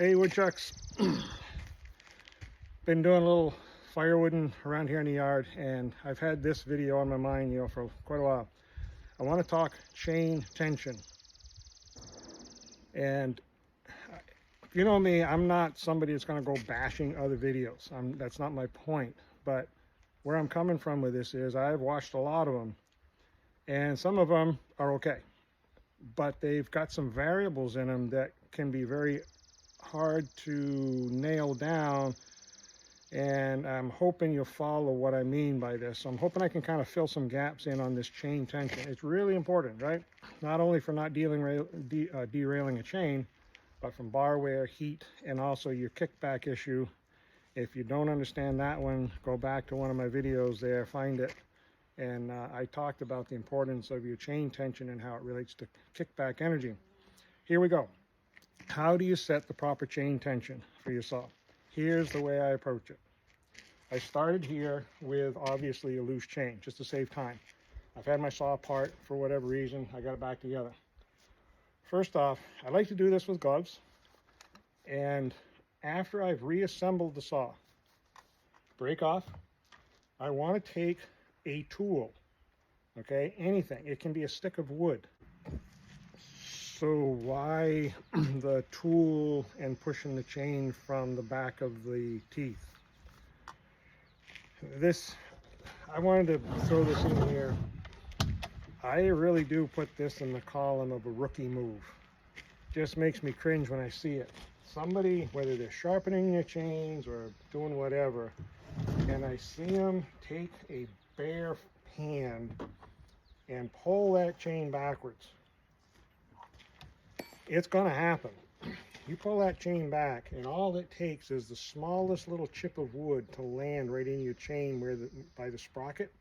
Hey woodchucks, been doing a little firewooding around here in the yard, and I've had this video on my mind, for quite a while. I want to talk chain tension. And you know me, I'm not somebody that's going to go bashing other videos. That's not my point. But where I'm coming from with this is I've watched a lot of them, and some of them are okay, but they've got some variables in them that can be very hard to nail down. And I'm hoping you'll follow what I mean by this. I'm hoping I can kind of fill some gaps in on this chain tension. It's really important, right? Not only for not derailing a chain, but from bar wear, heat, and also your kickback issue. If you don't understand that one, go back to one of my videos there, find it. And I talked about the importance of your chain tension and how it relates to kickback energy. Here we go. How do you set the proper chain tension for your saw? Here's the way I approach it. I started here with obviously a loose chain just to save time. I've had my saw apart for whatever reason. I got it back together. First off, I like to do this with gloves. And after I've reassembled the saw, break off, I want to take a tool, okay? Anything. It can be a stick of wood. So why the tool and pushing the chain from the back of the teeth? I wanted to throw this in here. I really do put this in the column of a rookie move. Just makes me cringe when I see it. Somebody, whether they're sharpening their chains or doing whatever, and I see them take a bare hand and pull that chain backwards. It's gonna happen. You pull that chain back, and all it takes is the smallest little chip of wood to land right in your chain by the sprocket,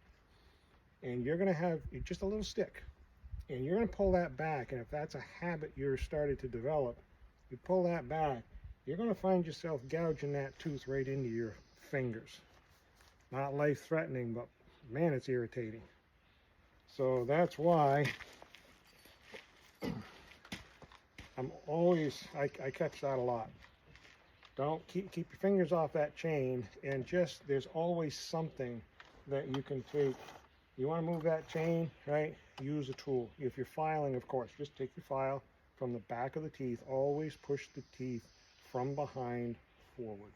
and you're gonna have just a little stick, and you're gonna pull that back. And if that's a habit you're starting to develop, you pull that back, you're gonna find yourself gouging that tooth right into your fingers. Not life-threatening, but man, it's irritating. So that's why I catch that a lot. Don't keep your fingers off that chain, and there's always something that you can take. You want to move that chain, right? Use a tool. If you're filing, of course, just take your file from the back of the teeth. Always push the teeth from behind forward.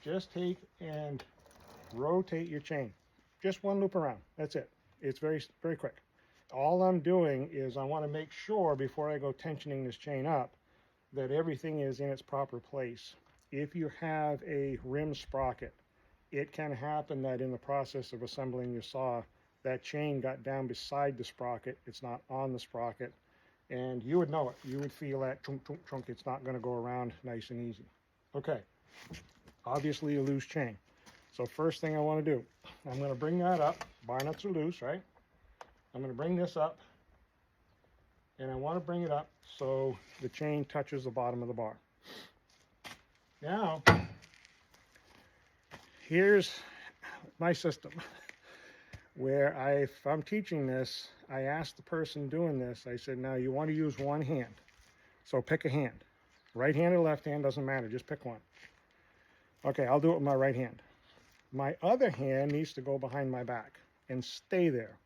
Just take and rotate your chain. Just one loop around. That's it. It's very, very quick. All I'm doing is I want to make sure before I go tensioning this chain up that everything is in its proper place. If you have a rim sprocket, it can happen that in the process of assembling your saw, that chain got down beside the sprocket. It's not on the sprocket, and you would know it. You would feel that chunk, chunk, chunk. It's not going to go around nice and easy. Okay, obviously a loose chain. So first thing I want to do, I'm going to bring that up. Bar nuts are loose, right? I'm going to bring this up, and I want to bring it up so the chain touches the bottom of the bar. Now, here's my system where if I'm teaching this, I ask the person doing this, I said, now you want to use one hand. So pick a hand. Right hand or left hand, doesn't matter, just pick one. Okay, I'll do it with my right hand. My other hand needs to go behind my back and stay there.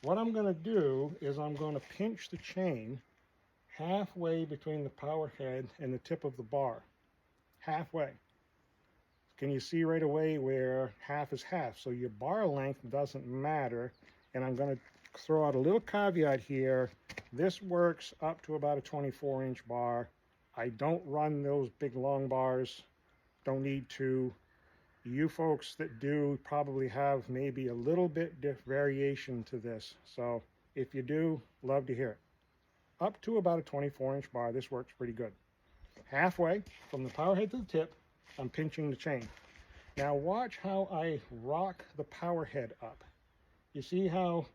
What I'm going to do is I'm going to pinch the chain halfway between the power head and the tip of the bar. Halfway. Can you see right away where half is half? So your bar length doesn't matter. And I'm going to throw out a little caveat here. This works up to about a 24-inch bar. I don't run those big long bars. Don't need to. You folks that do probably have maybe a little bit variation to this. So if you do, love to hear it. Up to about a 24-inch bar, this works pretty good. Halfway from the power head to the tip, I'm pinching the chain. Now watch how I rock the power head up. You see how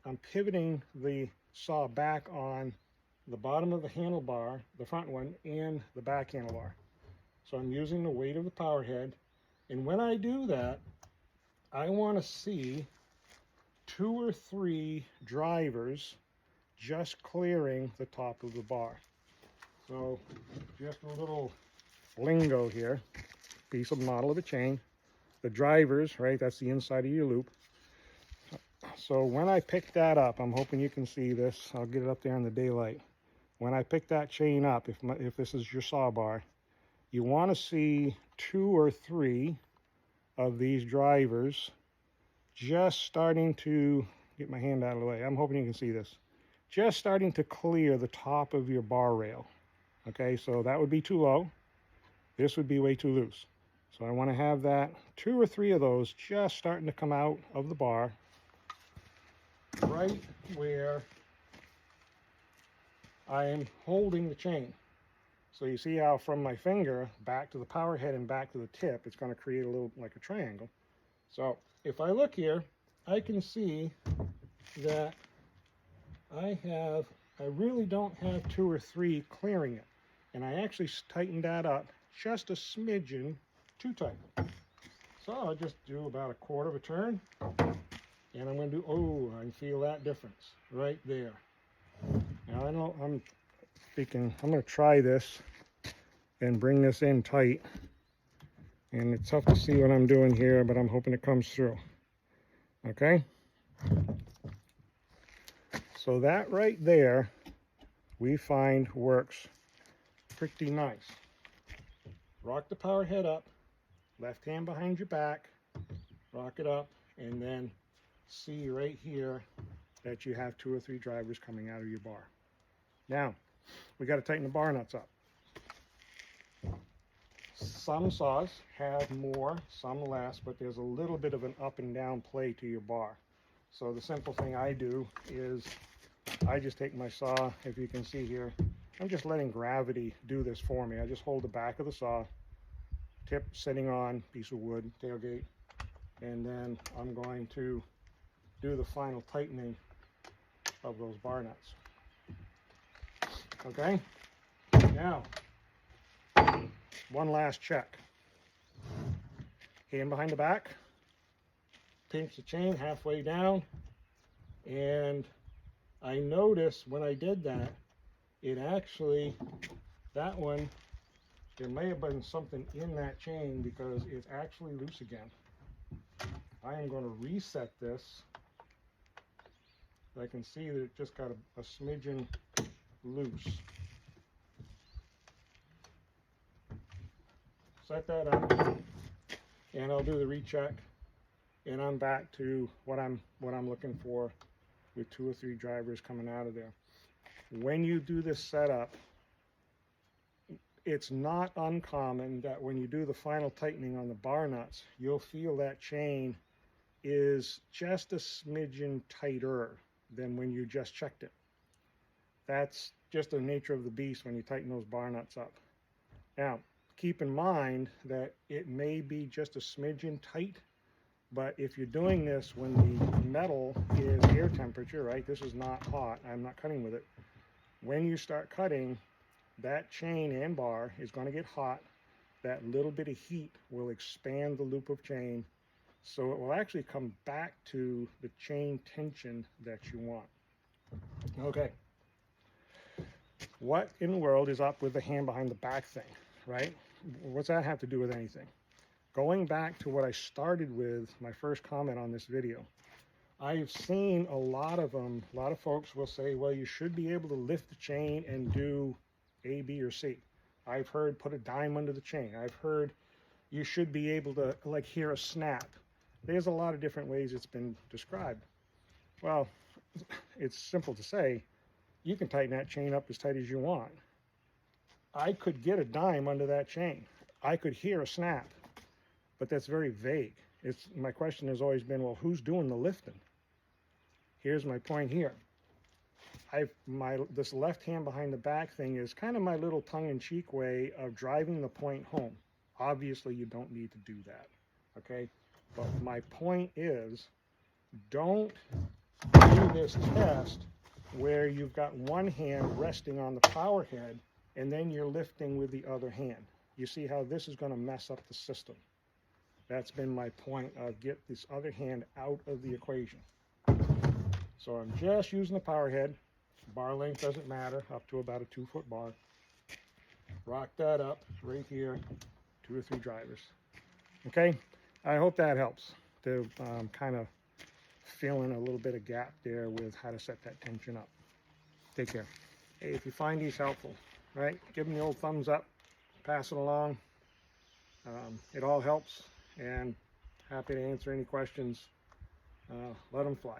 I'm pivoting the saw back on the bottom of the handlebar, the front one, and the back handlebar. So I'm using the weight of the power head. And when I do that, I want to see 2 or 3 drivers just clearing the top of the bar. So just a little lingo here. Piece of model of a chain. The drivers, right, that's the inside of your loop. So when I pick that up, I'm hoping you can see this. I'll get it up there in the daylight. When I pick that chain up, if this is your saw bar, you want to see 2 or 3 of these drivers just starting to, get my hand out of the way, I'm hoping you can see this, just starting to clear the top of your bar rail. Okay, so that would be too low. This would be way too loose. So I want to have that 2 or 3 of those just starting to come out of the bar, right where I am holding the chain. So you see how from my finger back to the power head and back to the tip, it's going to create a little like a triangle. So if I look here, I can see that I really don't have 2 or 3 clearing it. And I actually tightened that up just a smidgen too tight. So I'll just do about 1/4 of a turn. And I'm going to do, oh, I can feel that difference right there. Now I know I'm going to try this and bring this in tight. And it's tough to see what I'm doing here, but I'm hoping it comes through. Okay? So that right there, we find works pretty nice. Rock the power head up, left hand behind your back, rock it up, and then see right here that you have 2 or 3 drivers coming out of your bar. Now, we got to tighten the bar nuts up. Some saws have more, some less, but there's a little bit of an up and down play to your bar. So the simple thing I do is I just take my saw, if you can see here, I'm just letting gravity do this for me. I just hold the back of the saw, tip sitting on piece of wood, tailgate, and then I'm going to do the final tightening of those bar nuts. Okay, now one last check. Hand behind the back, pinch the chain halfway down, and I noticed when I did that, it actually, that one, there may have been something in that chain because it's actually loose again. I am going to reset this. I can see that it just got a smidgen loose. Set that up, and I'll do the recheck, and I'm back to what I'm looking for with 2 or 3 drivers coming out of there. When you do this setup, it's not uncommon that when you do the final tightening on the bar nuts, you'll feel that chain is just a smidgen tighter than when you just checked it. That's just the nature of the beast when you tighten those bar nuts up. Now, keep in mind that it may be just a smidgen tight, but if you're doing this when the metal is air temperature, right, this is not hot, I'm not cutting with it. When you start cutting, that chain and bar is going to get hot. That little bit of heat will expand the loop of chain, so it will actually come back to the chain tension that you want. Okay. What in the world is up with the hand behind the back thing, right? What's that have to do with anything? Going back to what I started with, my first comment on this video, I've seen a lot of them, a lot of folks will say, well, you should be able to lift the chain and do A, B, or C. I've heard put a dime under the chain. I've heard you should be able to like hear a snap. There's a lot of different ways it's been described. Well, it's simple to say, you can tighten that chain up as tight as you want. I could get a dime under that chain. I could hear a snap, but that's very vague. My question has always been, well, who's doing the lifting? Here's my point here. This left hand behind the back thing is kind of my little tongue-in-cheek way of driving the point home. Obviously, you don't need to do that, okay? But my point is, don't do this test where you've got one hand resting on the power head and then you're lifting with the other hand. You see how this is going to mess up the system. That's been my point of get this other hand out of the equation. So I'm just using the power head, Bar length doesn't matter, up to about a 2-foot bar. Rock that up right here, 2 or 3 drivers. Okay, I hope that helps to kind of fill in a little bit of gap there with how to set that tension up. Take care. Hey, if you find these helpful, right, give them the old thumbs up, pass it along. It all helps, and happy to answer any questions. Let them fly.